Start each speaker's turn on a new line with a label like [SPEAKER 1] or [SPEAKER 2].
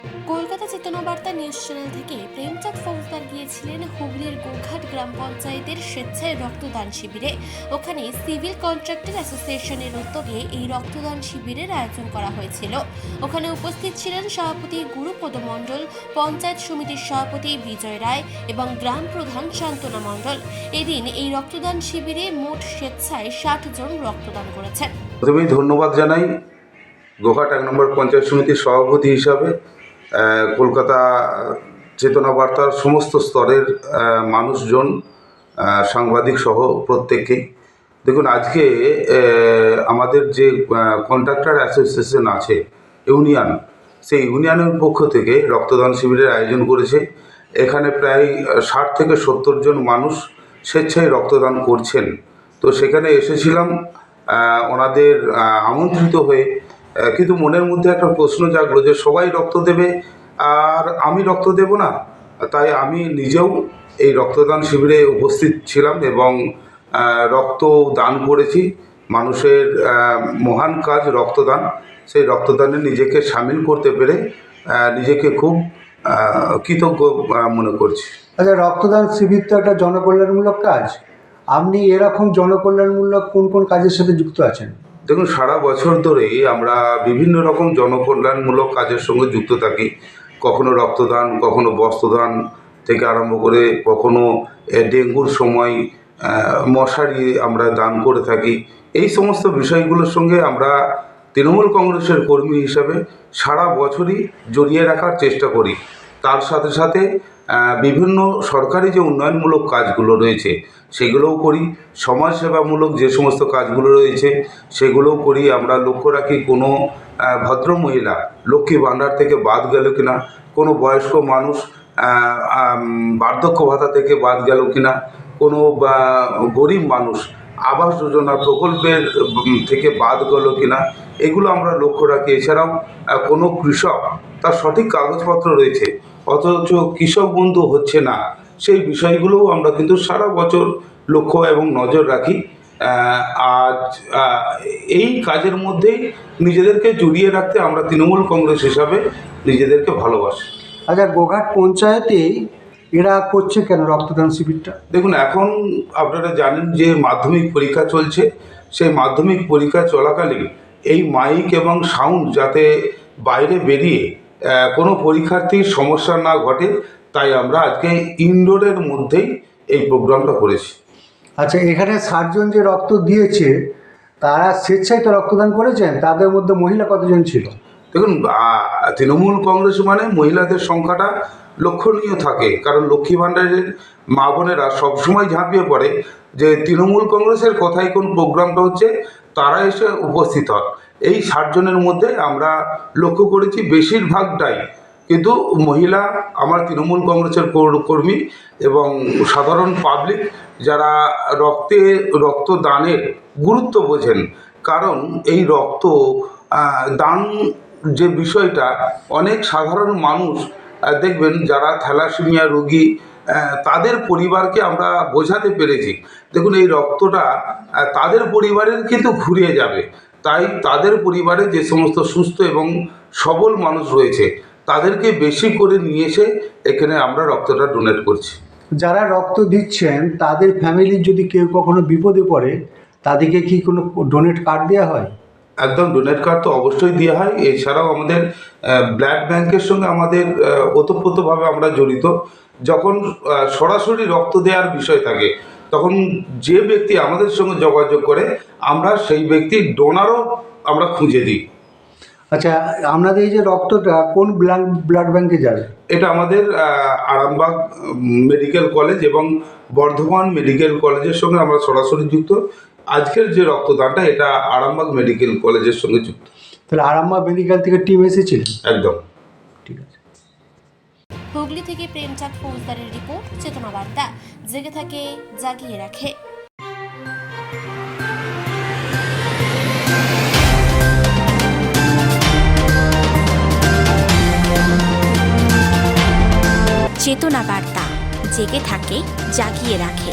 [SPEAKER 1] কলকাতা চেতনা বার্তা news channel থেকে প্রেমচাঁদ ফৌজদার গিয়েছিলেন হুগলির গোঘাট গ্রাম পঞ্চায়েতের স্বেচ্ছায় রক্তদান শিবিরে। ওখানে সিভিল কন্ট্রাক্টর অ্যাসোসিয়েশনের উদ্যোগে এই রক্তদান শিবিরের আয়োজন করা হয়েছিল। ওখানে উপস্থিত ছিলেন সভাপতি গুরুপদ মণ্ডল, পঞ্চায়েত সমিতির সভাপতি বিজয় রায় এবং গ্রাম প্রধান শান্তনা মণ্ডল। এদিন এই রক্তদান শিবিরে মোট স্বেচ্ছায় 60 জন রক্তদান করেছেন।
[SPEAKER 2] প্রথমেই ধন্যবাদ জানাই গোঘাট 1 নম্বর পঞ্চায়েত সমিতির সভাপতি হিসাবে কলকাতা চেতনা বার্তার সমস্ত স্তরের মানুষজন, সাংবাদিক সহ প্রত্যেককেই। দেখুন, আজকে আমাদের যে কন্ট্রাক্টর অ্যাসোসিয়েশন আছে ইউনিয়ন, সেই ইউনিয়নের পক্ষ থেকে রক্তদান শিবিরের আয়োজন করেছে। এখানে প্রায় 60 থেকে 70 জন মানুষ স্বেচ্ছায় রক্তদান করছেন। তো সেখানে এসেছিলাম ওনাদের আমন্ত্রিত হয়ে, কিন্তু মনের মধ্যে একটা প্রশ্ন জাগলো যে সবাই রক্ত দেবে আর আমি রক্ত দেব না। তাই আমি নিজেও এই রক্তদান শিবিরে উপস্থিত ছিলাম এবং রক্ত দান করেছি। মানুষের মহান কাজ রক্তদান, সেই রক্তদানে নিজেকে সামিল করতে পেরে নিজেকে খুব কৃতজ্ঞ মনে করছি।
[SPEAKER 3] আচ্ছা, রক্তদান শিবির তো একটা জনকল্যাণমূলক কাজ। আপনি এরকম জনকল্যাণমূলক কোন কোন কাজের সাথে যুক্ত আছেন?
[SPEAKER 2] দেখুন, সারা বছর ধরেই আমরা বিভিন্ন রকম জনকল্যাণমূলক কাজের সঙ্গে যুক্ত থাকি। কখনো রক্তদান, কখনো বস্ত্রদান থেকে আরম্ভ করে কখনো ডেঙ্গুর সময় মশারি আমরা দান করে থাকি। এই সমস্ত বিষয়গুলোর সঙ্গে আমরা তৃণমূল কংগ্রেসের কর্মী হিসাবে সারা বছরই জড়িয়ে রাখার চেষ্টা করি। তার সাথে সাথে বিভিন্ন সরকারি যে উন্নয়নমূলক কাজগুলো রয়েছে সেগুলোও করি। সমাজসেবামূলক যে সমস্ত কাজগুলো রয়েছে সেগুলোও করি। আমরা লক্ষ্য রাখি কোনো ভদ্রমহিলা লক্ষ্মী ভাণ্ডার থেকে বাদ গেল কিনা, কোনো বয়স্ক মানুষ বার্ধক্য ভাতা থেকে বাদ গেল কিনা, কোনো গরিব মানুষ আবাস যোজনা প্রকল্পের থেকে বাদ গেল কিনা, এগুলো আমরা লক্ষ্য রাখি। এছাড়াও কোনো কৃষক তার সঠিক কাগজপত্র রয়েছে অথচ কৃষক বন্ধু হচ্ছে না, সেই বিষয়গুলোও আমরা কিন্তু সারা বছর লক্ষ্য এবং নজর রাখি। আজ এই কাজের মধ্যেই নিজেদেরকে জড়িয়ে রাখতে আমরা তৃণমূল কংগ্রেস হিসাবে নিজেদেরকে ভালোবাসি।
[SPEAKER 3] আচ্ছা, গোঘাট পঞ্চায়েতে এরা করছে কেন রক্তদান শিবিরটা?
[SPEAKER 2] দেখুন, এখন আপনারা জানেন যে মাধ্যমিক পরীক্ষা চলছে। সেই মাধ্যমিক পরীক্ষা চলাকালীন এই মাইক এবং সাউন্ড যাতে বাইরে বেরিয়ে কোনো পরীক্ষার্থীর সমস্যা না ঘটে, তাই আমরা আজকে ইনডোরের মধ্যেই এই প্রোগ্রামটা করেছি।
[SPEAKER 3] আচ্ছা, এখানে 60 জন যে রক্ত দিয়েছে তারা স্বেচ্ছায় তো রক্তদান করেছেন, তাদের মধ্যে মহিলা কতজন ছিল?
[SPEAKER 2] দেখুন, তৃণমূল কংগ্রেস মানে মহিলাদের সংখ্যাটা লক্ষণীয় থাকে, কারণ লক্ষ্মী ভাণ্ডারের মা বোনেরা সবসময় ঝাঁপিয়ে পড়ে যে তৃণমূল কংগ্রেসের কথাই কোন প্রোগ্রামটা হচ্ছে তারা এসে উপস্থিত হয়। এই 60 জনের মধ্যে আমরা লক্ষ্য করেছি বেশিরভাগটাই কিন্তু মহিলা, আমার তৃণমূল কংগ্রেসের কর্মী এবং সাধারণ পাবলিক যারা রক্তদানের গুরুত্ব বোঝেন। কারণ এই রক্ত দান যে বিষয়টা, অনেক সাধারণ মানুষ দেখবেন যারা থ্যালাসেমিয়া রোগী, তাদের পরিবারকে আমরা বোঝাতে পেরেছি। দেখুন, এই রক্তটা তাদের পরিবারের কিন্তু ঘুরিয়ে যাবে। তাই তাদের পরিবারে যে সমস্ত সুস্থ এবং সবল মানুষ রয়েছে তাদেরকে বেশি করে নিয়ে এসে এখানে আমরা রক্তটা ডোনেট করছি।
[SPEAKER 3] যারা রক্ত দিচ্ছেন তাদের ফ্যামিলির যদি কেউ কখনো বিপদে পড়ে তাদেরকে কি কোনো ডোনেট কার্ড দেওয়া হয়?
[SPEAKER 2] একদম, ডোনেট কার্ড তো অবশ্যই দেওয়া হয়। এছাড়াও আমাদের ব্লাড ব্যাংকের সঙ্গে আমাদের ওতপ্রোতভাবে আমরা জড়িত। যখন সরাসরি রক্ত দেওয়ার বিষয় থাকে তখন যে ব্যক্তি আমাদের সঙ্গে যোগাযোগ করে আমরা সেই ব্যক্তির ডোনারও আমরা খুঁজে দিই।
[SPEAKER 3] আচ্ছা, আপনাদের এই যে রক্তটা কোন ব্লাড ব্যাংকে যাবে?
[SPEAKER 2] এটা আমাদের আরামবাগ মেডিকেল কলেজ এবং বর্ধমান মেডিকেল কলেজের সঙ্গে আমরা সরাসরি যুক্ত। আজকের যে রক্তদানটা এটা আরামবাগ মেডিকেল কলেজের সঙ্গে যুক্ত।
[SPEAKER 3] তাহলে আরামবাগ মেডিকেল থেকে টিম এসেছিল?
[SPEAKER 2] একদম,
[SPEAKER 3] ঠিক আছে।
[SPEAKER 1] হুগলি থেকে প্রেমচাঁদ ফৌজদারের রিপোর্ট, চেতনা বার্তা, জেগে থাকে, জাগিয়ে রাখে। চেতনা বার্তা, জেগে থাকে, জাগিয়ে রাখে।